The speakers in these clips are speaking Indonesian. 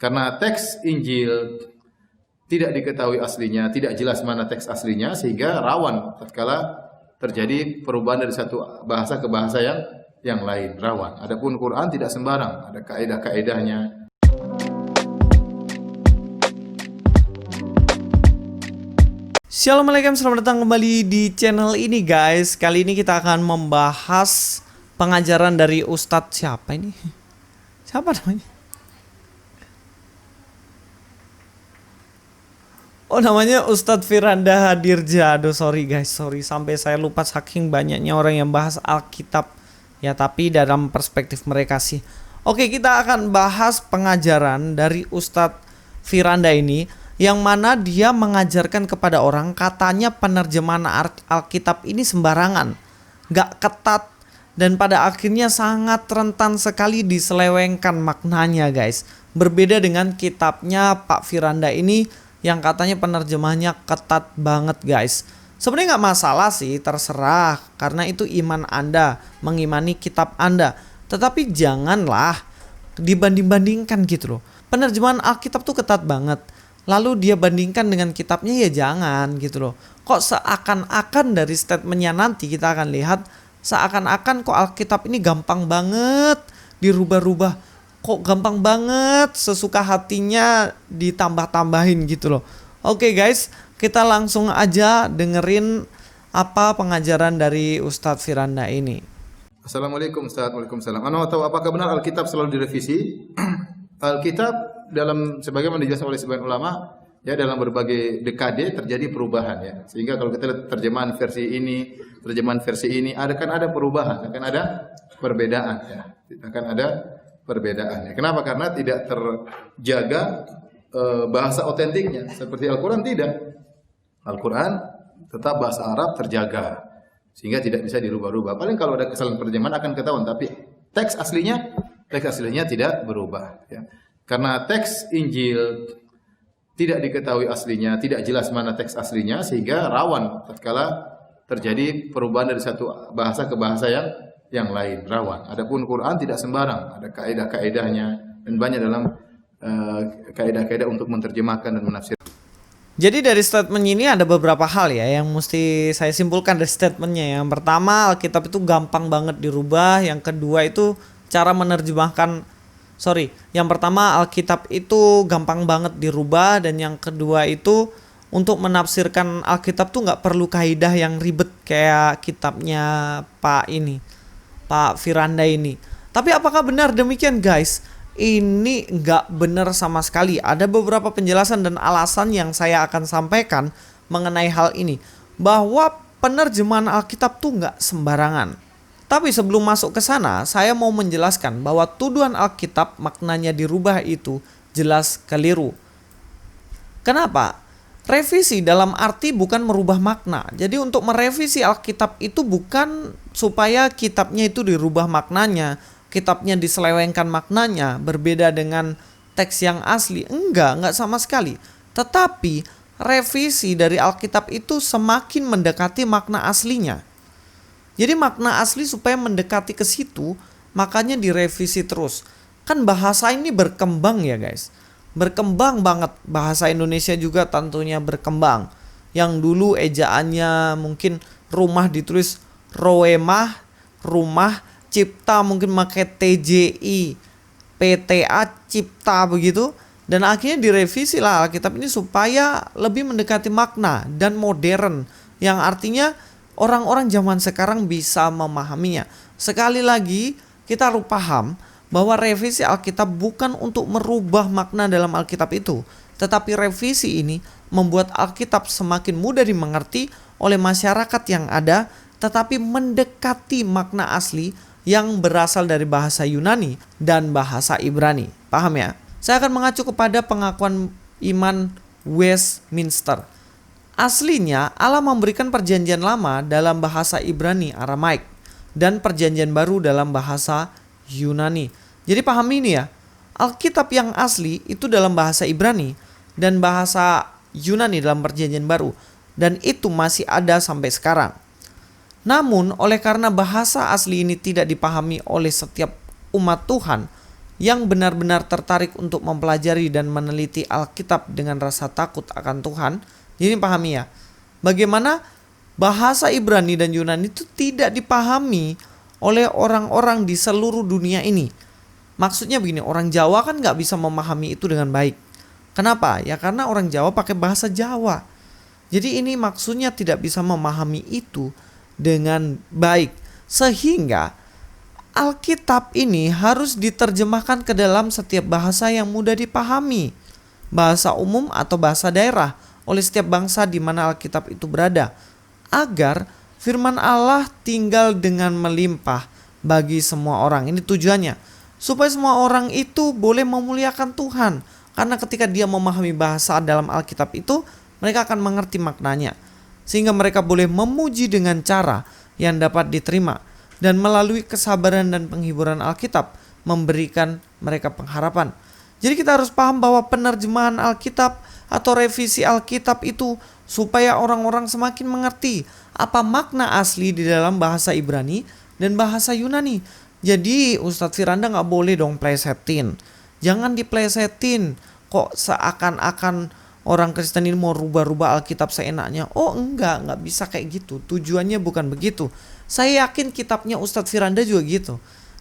Karena teks Injil tidak diketahui aslinya, tidak jelas mana teks aslinya, sehingga rawan tatkala terjadi perubahan dari satu bahasa ke bahasa yang lain, rawan. Adapun Quran tidak sembarang, ada kaidah-kaidahnya. Assalamualaikum, selamat datang kembali di channel ini guys. Kali ini kita akan membahas pengajaran dari Ustadz siapa ini? Siapa namanya? Oh, namanya Ustadz Firanda Hadirja. Aduh, sorry guys, sorry sampai saya lupa saking banyaknya orang yang bahas Alkitab. Ya, tapi dalam perspektif mereka sih. Oke, kita akan bahas pengajaran dari Ustadz Firanda ini, yang mana dia mengajarkan kepada orang katanya penerjemahan Alkitab ini sembarangan, gak ketat, dan pada akhirnya sangat rentan sekali diselewengkan maknanya guys. Berbeda dengan kitabnya Pak Firanda ini yang katanya penerjemahannya ketat banget guys. Sebenarnya gak masalah sih, terserah, karena itu iman Anda, mengimani kitab Anda. Tetapi janganlah dibanding-bandingkan gitu loh. Penerjemahan Alkitab tuh ketat banget, lalu dia bandingkan dengan kitabnya, ya jangan gitu loh. Kok seakan-akan dari statementnya nanti kita akan lihat, seakan-akan kok Alkitab ini gampang banget dirubah-rubah. Kok gampang banget sesuka hatinya ditambah-tambahin gitu loh. Oke guys, kita langsung aja dengerin apa pengajaran dari Ustadz Firanda ini. Assalamualaikum Ustaz. Waalaikumsalam. Anda tahu apakah benar Alkitab selalu direvisi? Alkitab dalam sebagaimana dijelaskan oleh sebagian ulama, ya, dalam berbagai dekade terjadi perubahan ya. Sehingga kalau kita lihat terjemahan versi ini ada perubahan, akan ada perbedaan ya. Akan ada perbedaan ya. Kenapa? Karena tidak terjaga bahasa otentiknya. Seperti Al-Qur'an tidak. Al-Qur'an tetap bahasa Arab terjaga sehingga tidak bisa dirubah-rubah. Paling kalau ada kesalahan terjemahan akan ketahuan, tapi teks aslinya tidak berubah ya. Karena teks Injil tidak diketahui aslinya, tidak jelas mana teks aslinya, sehingga rawan tatkala terjadi perubahan dari satu bahasa ke bahasa yang lain, rawan. Adapun Quran tidak sembarang, ada kaidah-kaidahnya, dan banyak dalam kaidah-kaidah untuk menerjemahkan dan menafsirkan. Jadi dari statement ini ada beberapa hal ya yang mesti saya simpulkan dari statementnya. Yang pertama, Alkitab itu gampang banget dirubah. Yang kedua itu cara menerjemahkan, yang pertama Alkitab itu gampang banget dirubah. Dan yang kedua itu untuk menafsirkan Alkitab tuh gak perlu kaidah yang ribet kayak kitabnya Pak Firanda ini. Tapi apakah benar demikian guys? Ini nggak benar sama sekali. Ada beberapa penjelasan dan alasan yang saya akan sampaikan mengenai hal ini, bahwa penerjemahan Alkitab tuh nggak sembarangan. Tapi sebelum masuk ke sana, saya mau menjelaskan bahwa tuduhan Alkitab maknanya dirubah itu jelas keliru. Kenapa? Revisi dalam arti bukan merubah makna. Jadi untuk merevisi Alkitab itu bukan supaya kitabnya itu dirubah maknanya, kitabnya diselewengkan maknanya, berbeda dengan teks yang asli. Enggak sama sekali. Tetapi revisi dari Alkitab itu semakin mendekati makna aslinya. Jadi makna asli supaya mendekati ke situ, makanya direvisi terus. Kan bahasa ini berkembang ya guys. Berkembang banget. Bahasa Indonesia juga tentunya berkembang. Yang dulu ejaannya mungkin rumah ditulis roemah, rumah, cipta mungkin pakai TJI, PTA, cipta begitu. Dan akhirnya direvisi lah Alkitab ini supaya lebih mendekati makna dan modern, yang artinya orang-orang zaman sekarang bisa memahaminya. Sekali lagi kita harus paham bahwa revisi Alkitab bukan untuk merubah makna dalam Alkitab itu, tetapi revisi ini membuat Alkitab semakin mudah dimengerti oleh masyarakat yang ada, tetapi mendekati makna asli yang berasal dari bahasa Yunani dan bahasa Ibrani. Paham ya? Saya akan mengacu kepada pengakuan iman Westminster. Aslinya Allah memberikan perjanjian lama dalam bahasa Ibrani Aramaik dan perjanjian baru dalam bahasa Yunani. Jadi paham ini ya, Alkitab yang asli itu dalam bahasa Ibrani dan bahasa Yunani dalam perjanjian baru, dan itu masih ada sampai sekarang. Namun oleh karena bahasa asli ini tidak dipahami oleh setiap umat Tuhan, yang benar-benar tertarik untuk mempelajari dan meneliti Alkitab dengan rasa takut akan Tuhan. Jadi pahami ya, bagaimana bahasa Ibrani dan Yunani itu tidak dipahami oleh orang-orang di seluruh dunia ini. Maksudnya begini, orang Jawa kan gak bisa memahami itu dengan baik. Kenapa? Ya karena orang Jawa pakai bahasa Jawa. Jadi ini maksudnya tidak bisa memahami itu dengan baik. Sehingga Alkitab ini harus diterjemahkan ke dalam setiap bahasa yang mudah dipahami. Bahasa umum atau bahasa daerah oleh setiap bangsa di mana Alkitab itu berada. Agar firman Allah tinggal dengan melimpah bagi semua orang. Ini tujuannya. Supaya semua orang itu boleh memuliakan Tuhan. Karena ketika dia memahami bahasa dalam Alkitab itu, mereka akan mengerti maknanya. Sehingga mereka boleh memuji dengan cara yang dapat diterima. Dan melalui kesabaran dan penghiburan Alkitab, memberikan mereka pengharapan. Jadi kita harus paham bahwa penerjemahan Alkitab atau revisi Alkitab itu supaya orang-orang semakin mengerti apa makna asli di dalam bahasa Ibrani dan bahasa Yunani. Jadi Ustadz Firanda gak boleh dong plesetin. Jangan diplesetin. Kok seakan-akan orang Kristen ini mau rubah-rubah Alkitab seenaknya. Oh enggak bisa kayak gitu. Tujuannya bukan begitu. Saya yakin kitabnya Ustadz Firanda juga gitu.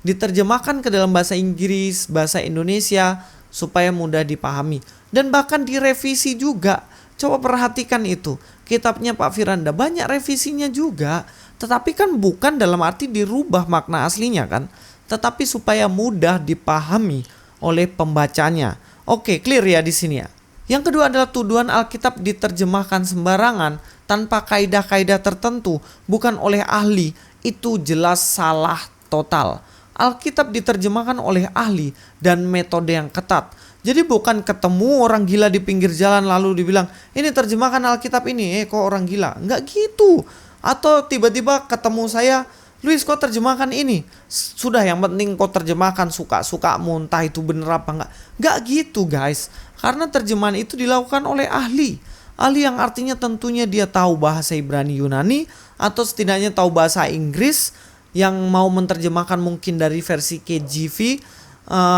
Diterjemahkan ke dalam bahasa Inggris, bahasa Indonesia supaya mudah dipahami. Dan bahkan direvisi juga. Coba perhatikan itu. Kitabnya Pak Firanda banyak revisinya juga. Tetapi kan bukan dalam arti dirubah makna aslinya kan. Tetapi supaya mudah dipahami oleh pembacanya. Oke, clear ya di sini ya. Yang kedua adalah tuduhan Alkitab diterjemahkan sembarangan tanpa kaidah-kaidah tertentu, bukan oleh ahli. Itu jelas salah total. Alkitab diterjemahkan oleh ahli dan metode yang ketat. Jadi bukan ketemu orang gila di pinggir jalan lalu dibilang, ini terjemahkan Alkitab ini, kok orang gila. Enggak gitu. Atau tiba-tiba ketemu saya, Luis kok terjemahkan ini. Sudah, yang penting kok terjemahkan, suka-suka muntah itu bener apa enggak. Enggak gitu guys. Karena terjemahan itu dilakukan oleh ahli. Ahli yang artinya tentunya dia tahu bahasa Ibrani Yunani, atau setidaknya tahu bahasa Inggris, yang mau menerjemahkan mungkin dari versi KJV,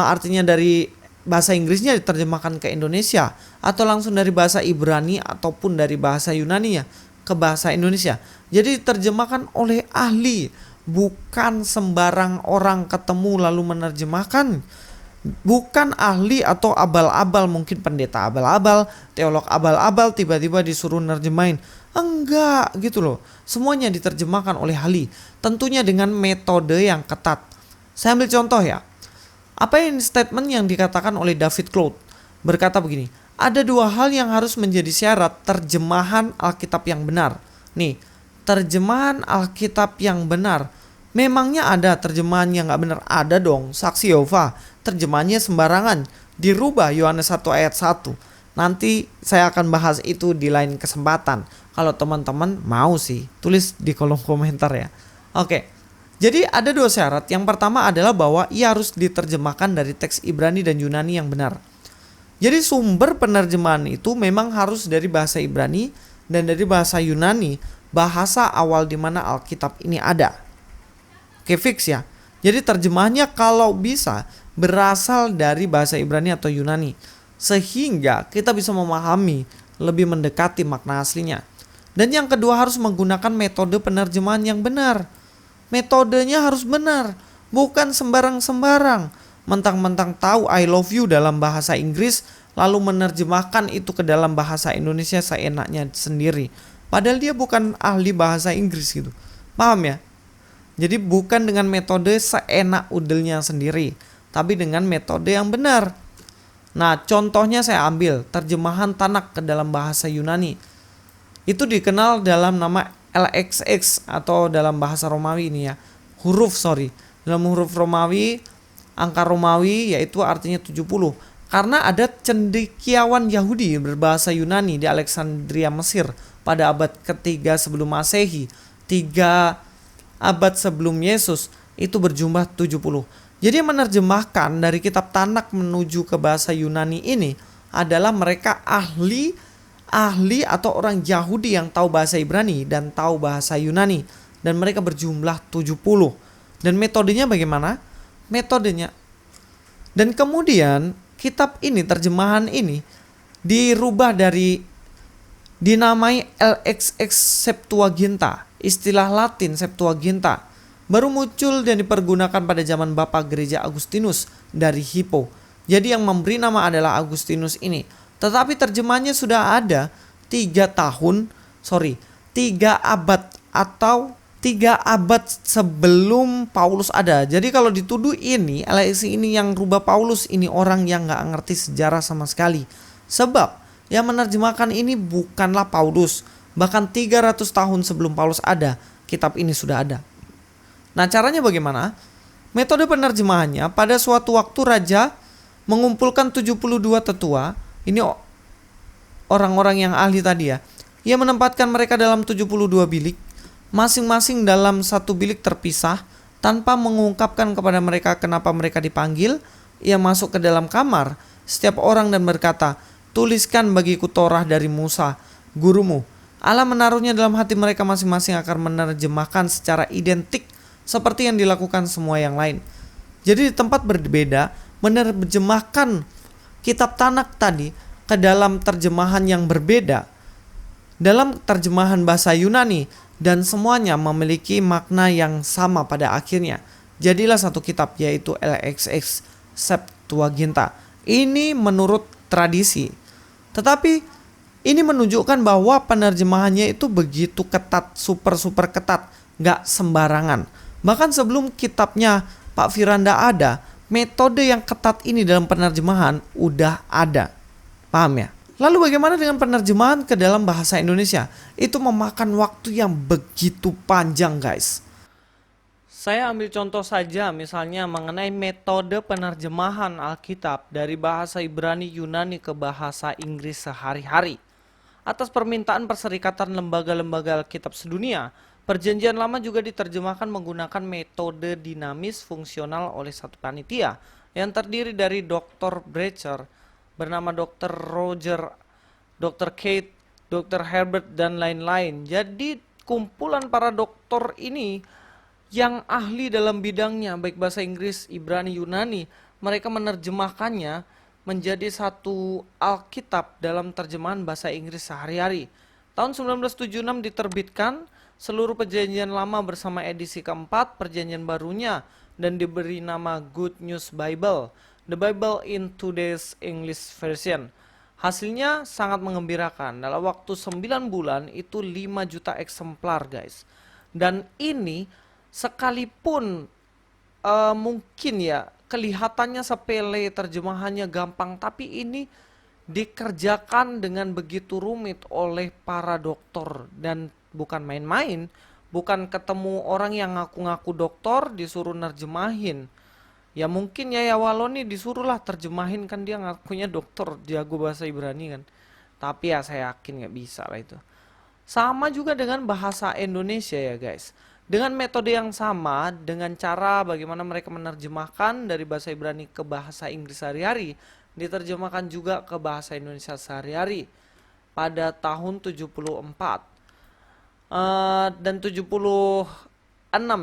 artinya dari bahasa Inggrisnya diterjemahkan ke Indonesia, atau langsung dari bahasa Ibrani ataupun dari bahasa Yunani ya ke bahasa Indonesia. Jadi diterjemahkan oleh ahli, bukan sembarang orang ketemu lalu menerjemahkan. Bukan ahli atau abal-abal, mungkin pendeta abal-abal, teolog abal-abal tiba-tiba disuruh nerjemahin. Enggak gitu loh. Semuanya diterjemahkan oleh ahli, tentunya dengan metode yang ketat. Saya ambil contoh ya. Apa yang statement yang dikatakan oleh David Cloud? Berkata begini, ada dua hal yang harus menjadi syarat terjemahan Alkitab yang benar. Nih, terjemahan Alkitab yang benar. Memangnya ada terjemahan yang gak benar? Ada dong. Saksi Yehova, terjemahannya sembarangan, dirubah Yohanes 1 ayat 1. Nanti saya akan bahas itu di lain kesempatan. Kalau teman-teman mau sih, tulis di kolom komentar ya. Oke. Jadi ada dua syarat. Yang pertama adalah bahwa ia harus diterjemahkan dari teks Ibrani dan Yunani yang benar. Jadi sumber penerjemahan itu memang harus dari bahasa Ibrani dan dari bahasa Yunani, bahasa awal di mana Alkitab ini ada. Oke, fix ya. Jadi terjemahannya kalau bisa berasal dari bahasa Ibrani atau Yunani, sehingga kita bisa memahami lebih mendekati makna aslinya. Dan yang kedua harus menggunakan metode penerjemahan yang benar. Metodenya harus benar, bukan sembarang-sembarang. Mentang-mentang tahu I love you dalam bahasa Inggris, lalu menerjemahkan itu ke dalam bahasa Indonesia seenaknya sendiri. Padahal dia bukan ahli bahasa Inggris gitu. Paham ya? Jadi bukan dengan metode seenak udelnya sendiri, tapi dengan metode yang benar. Nah, contohnya saya ambil terjemahan Tanak ke dalam bahasa Yunani. Itu dikenal dalam nama LXX atau dalam bahasa Romawi ini ya. Dalam huruf Romawi, angka Romawi yaitu artinya 70. Karena ada cendekiawan Yahudi berbahasa Yunani di Alexandria, Mesir pada abad ketiga sebelum Masehi. 3 abad sebelum Yesus itu berjumlah 70. Jadi menerjemahkan dari kitab Tanak menuju ke bahasa Yunani ini adalah mereka ahli atau orang Yahudi yang tahu bahasa Ibrani dan tahu bahasa Yunani, dan mereka berjumlah 70. Dan metodenya bagaimana? Metodenya Dan kemudian kitab ini, terjemahan ini dirubah dinamai LXX Septuaginta, istilah Latin Septuaginta. Baru muncul dan dipergunakan pada zaman Bapak Gereja Agustinus dari Hippo. Jadi yang memberi nama adalah Agustinus ini. Tetapi terjemahannya sudah ada 3 abad atau 3 abad sebelum Paulus ada. Jadi kalau dituduh ini, LXX ini yang rubah Paulus, ini orang yang gak ngerti sejarah sama sekali. Sebab yang menerjemahkan ini bukanlah Paulus. Bahkan 300 tahun sebelum Paulus ada, kitab ini sudah ada. Nah, caranya bagaimana? Metode penerjemahannya, pada suatu waktu raja mengumpulkan 72 tetua. Ini orang-orang yang ahli tadi ya. Ia menempatkan mereka dalam 72 bilik, masing-masing dalam satu bilik terpisah, tanpa mengungkapkan kepada mereka kenapa mereka dipanggil. Ia masuk ke dalam kamar setiap orang dan berkata, "Tuliskan bagiku Torah dari Musa, gurumu." Allah menaruhnya dalam hati mereka masing-masing akan menerjemahkan secara identik seperti yang dilakukan semua yang lain. Jadi di tempat berbeda, menerjemahkan kitab Tanakh tadi ke dalam terjemahan yang berbeda, dalam terjemahan bahasa Yunani, dan semuanya memiliki makna yang sama pada akhirnya. Jadilah satu kitab, yaitu LXX Septuaginta. Ini menurut tradisi. Tetapi ini menunjukkan bahwa penerjemahannya itu begitu ketat, super ketat, gak sembarangan. Bahkan sebelum kitabnya Pak Firanda ada, metode yang ketat ini dalam penerjemahan udah ada. Paham ya? Lalu bagaimana dengan penerjemahan ke dalam bahasa Indonesia? Itu memakan waktu yang begitu panjang, guys. Saya ambil contoh saja misalnya mengenai metode penerjemahan Alkitab dari bahasa Ibrani Yunani ke bahasa Inggris sehari-hari. Atas permintaan Perserikatan Lembaga-Lembaga Alkitab Sedunia, Perjanjian Lama juga diterjemahkan menggunakan metode dinamis fungsional oleh satu panitia yang terdiri dari Dr. Brecher, bernama Dr. Roger, Dr. Kate, Dr. Herbert, dan lain-lain. Jadi kumpulan para doktor ini yang ahli dalam bidangnya, baik bahasa Inggris, Ibrani, Yunani, mereka menerjemahkannya menjadi satu Alkitab dalam terjemahan bahasa Inggris sehari-hari. Tahun 1976 diterbitkan seluruh Perjanjian Lama bersama edisi keempat Perjanjian Barunya dan diberi nama Good News Bible, The Bible in Today's English Version. Hasilnya sangat mengembirakan. Dalam waktu 9 bulan itu 5 juta eksemplar, guys. Dan ini sekalipun mungkin ya kelihatannya sepele, terjemahannya gampang, tapi ini dikerjakan dengan begitu rumit oleh para dokter dan bukan main-main. Bukan ketemu orang yang ngaku-ngaku dokter disuruh nerjemahin. Ya mungkin ya Waloni disuruhlah terjemahin, kan dia ngakunya dokter, jago bahasa Ibrani kan. Tapi ya saya yakin gak bisa lah itu. Sama juga dengan bahasa Indonesia ya guys. Dengan metode yang sama, dengan cara bagaimana mereka menerjemahkan dari bahasa Ibrani ke bahasa Inggris sehari-hari, diterjemahkan juga ke bahasa Indonesia sehari-hari pada tahun 74. Dan 76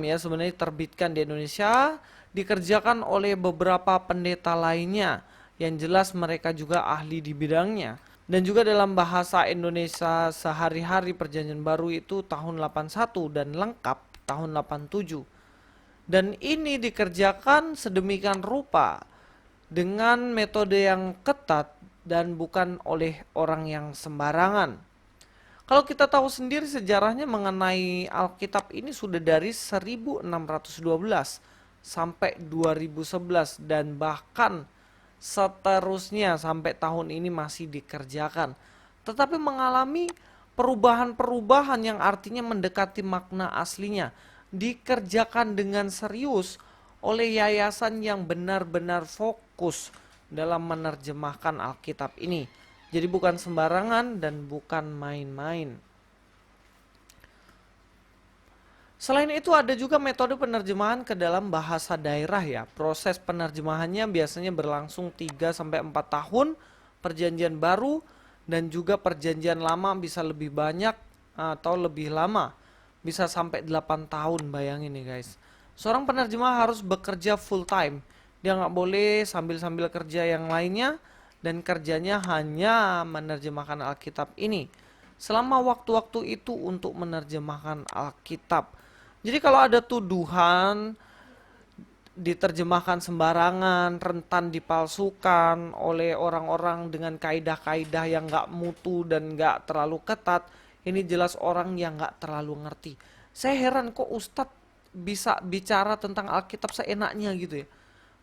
ya sebenarnya terbitkan di Indonesia, dikerjakan oleh beberapa pendeta lainnya yang jelas mereka juga ahli di bidangnya. Dan juga dalam bahasa Indonesia sehari-hari Perjanjian Baru itu tahun 81 dan lengkap tahun 87. Dan ini dikerjakan sedemikian rupa dengan metode yang ketat dan bukan oleh orang yang sembarangan. Kalau kita tahu sendiri sejarahnya mengenai Alkitab ini sudah dari 1612 sampai 2011 dan bahkan seterusnya sampai tahun ini masih dikerjakan. Tetapi mengalami perubahan-perubahan yang artinya mendekati makna aslinya. Dikerjakan dengan serius oleh yayasan yang benar-benar fokus dalam menerjemahkan Alkitab ini. Jadi bukan sembarangan dan bukan main-main. Selain itu ada juga metode penerjemahan ke dalam bahasa daerah ya. Proses penerjemahannya biasanya berlangsung 3-4 tahun. Perjanjian Baru dan juga Perjanjian Lama bisa lebih banyak atau lebih lama. Bisa sampai 8 tahun, bayangin nih guys. Seorang penerjemah harus bekerja full time Dia nggak boleh sambil-sambil kerja yang lainnya, dan kerjanya hanya menerjemahkan Alkitab ini. Selama waktu-waktu itu untuk menerjemahkan Alkitab. Jadi kalau ada tuduhan diterjemahkan sembarangan, rentan dipalsukan oleh orang-orang dengan kaidah-kaidah yang nggak mutu dan nggak terlalu ketat, ini jelas orang yang nggak terlalu ngerti. Saya heran kok Ustadz bisa bicara tentang Alkitab seenaknya gitu ya.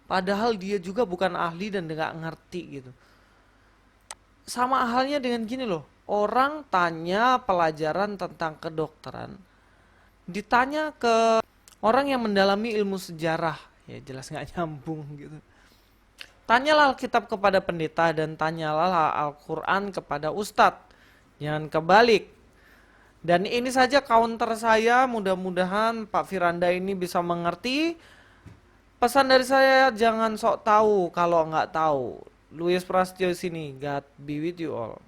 Padahal dia juga bukan ahli dan nggak ngerti gitu. Sama halnya dengan gini loh, orang tanya pelajaran tentang kedokteran, ditanya ke orang yang mendalami ilmu sejarah, ya jelas nggak nyambung gitu. Tanyalah Alkitab kepada pendeta dan tanyalah Al-Quran kepada ustadz. Jangan kebalik. Dan ini saja counter saya, mudah-mudahan Pak Firanda ini bisa mengerti. Pesan dari saya, jangan sok tahu kalau nggak tahu. Luis Prastio sini, God be with you all.